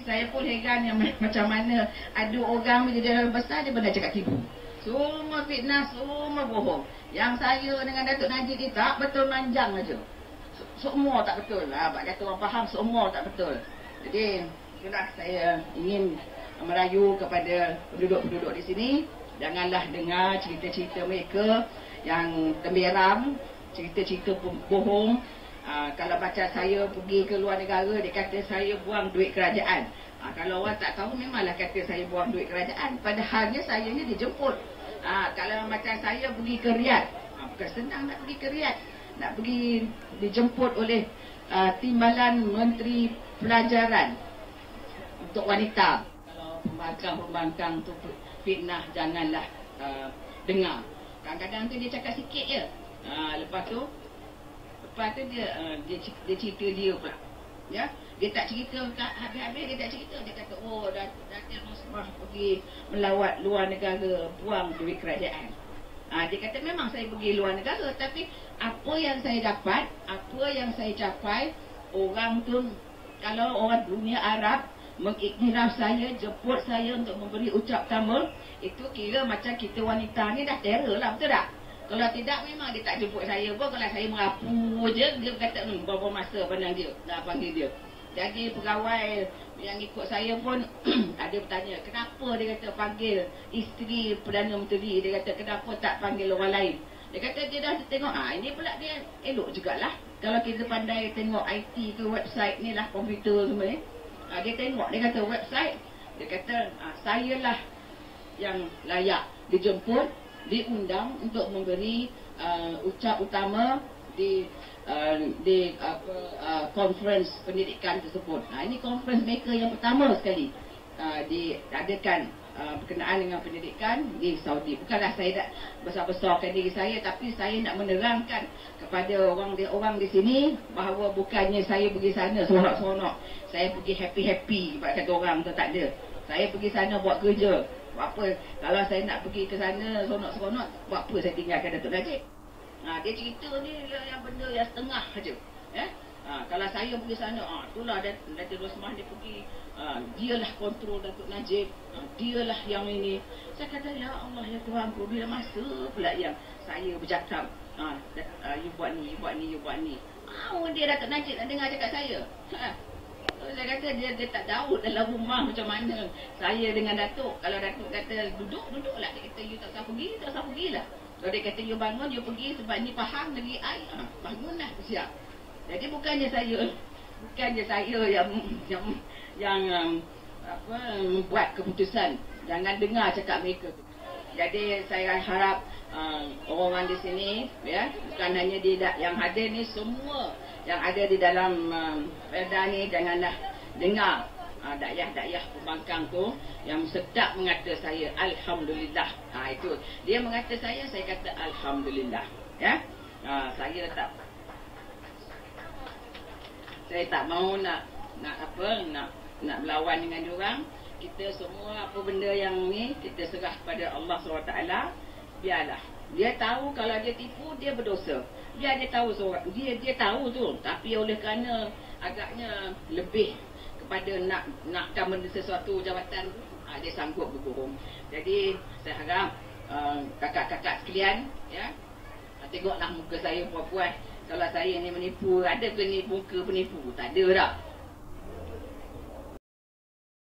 Saya pun heran yang macam mana ada orang bila dia besar dia benar cakap tipu. Semua fitnah, semua bohong. Yang saya dengan Datuk Najib ni tak betul, manjang aja. Semua tak betul. Abang kata orang faham, semua tak betul. Jadi itulah saya ingin merayu kepada penduduk-penduduk di sini, janganlah dengar cerita-cerita mereka yang temberam, cerita-cerita bohong. Kalau macam saya pergi ke luar negara, dia kata saya buang duit kerajaan. Kalau orang tak tahu, memanglah kata saya buang duit kerajaan. Padahalnya saya ni dijemput. Kalau macam saya pergi ke Riyadh, bukan senang nak pergi ke Riyadh. Nak pergi dijemput oleh Timbalan Menteri Pelajaran untuk wanita. Kalau pembangkang-pembangkang tu fitnah, janganlah dengar. Kadang-kadang tu dia cakap sikit je. Lepas tu dia cerita dia pula. Ya, dia tak cerita habis-habis, dia tak cerita. Dia kata, oh, Datuk Rosmah pergi melawat luar negara, buang duit kerajaan. Dia kata memang saya pergi luar negara, tapi apa yang saya dapat, apa yang saya capai, orang tu, kalau orang dunia Arab mengiktiraf saya, jemput saya untuk memberi ucap tamu, itu kira macam kita wanita ni dah terror lah, betul tak? Kalau tidak, memang dia tak jemput saya pun. Kalau saya merapu je, dia kata, berapa masa pandang dia, dah panggil dia. Jadi pegawai yang ikut saya pun ada bertanya, kenapa dia kata panggil isteri Perdana Menteri, dia kata kenapa tak panggil orang lain. Dia kata dia dah tengok, ini pula dia elok jugalah. Kalau kita pandai tengok IT ke website ni lah, komputer semua ni. Dia tengok, dia kata website, dia kata sayalah yang layak dijemput, diundang untuk memberi ucap utama di conference pendidikan tersebut. Ini conference maker yang pertama sekali diadakan berkenaan dengan pendidikan di Saudi. Bukanlah saya nak besar-besarkan diri saya, tapi saya nak menerangkan kepada orang di sini bahawa bukannya saya pergi sana seronok-seronok, saya pergi happy-happy kata orang tu, tak ada. Saya pergi sana buat kerja. Buat apa? Kalau saya nak pergi ke sana seronok-seronok, buat apa saya tinggalkan Datuk Najib? Dia cerita ni yang benda yang setengah saja. Kalau saya pergi sana, itulah Datuk Rosmah dia pergi, dialah kontrol Datuk Najib, dialah yang ini. Saya kata, ya Allah, ya Tuhanku, bila masa pula yang saya bercakap, you buat ni, you buat ni, you buat ni. Dia Datuk Najib nak dengar cakap saya. Saya kata dia tak tahu dalam rumah macam mana saya dengan Datuk. Kalau Datuk kata duduklah. Dia kata you tak usah pergi, tak usah pergilah. Kalau dia kata you bangun, you pergi sebab ni faham lagi air. Bangunlah, siap. Jadi bukannya saya yang membuat keputusan. Jangan dengar cakap mereka. Jadi saya harap orang-orang di sini, ya, bukan hanya yang hadir ni, semua yang ada di dalam perda ni, janganlah dengar dakyah-dakyah pembangkang tu yang sedap mengata saya Alhamdulillah. Itu dia mengata saya kata Alhamdulillah, ya. Saya tak mau nak berlawan dengan diorang. Kita semua apa benda yang ni kita serah kepada Allah SWT. Biarlah dia tahu, kalau dia tipu dia berdosa. Biar dia tahu seorang, dia tahu tu, tapi oleh kerana agaknya lebih kepada nakkan benda sesuatu jabatan tu, dia sanggup berbohong. Jadi saya harap kakak-kakak sekalian, ya, tengoklah muka saya puas-puas. Kalau saya ni menipu, ada ke ni muka penipu? Tak ada dah.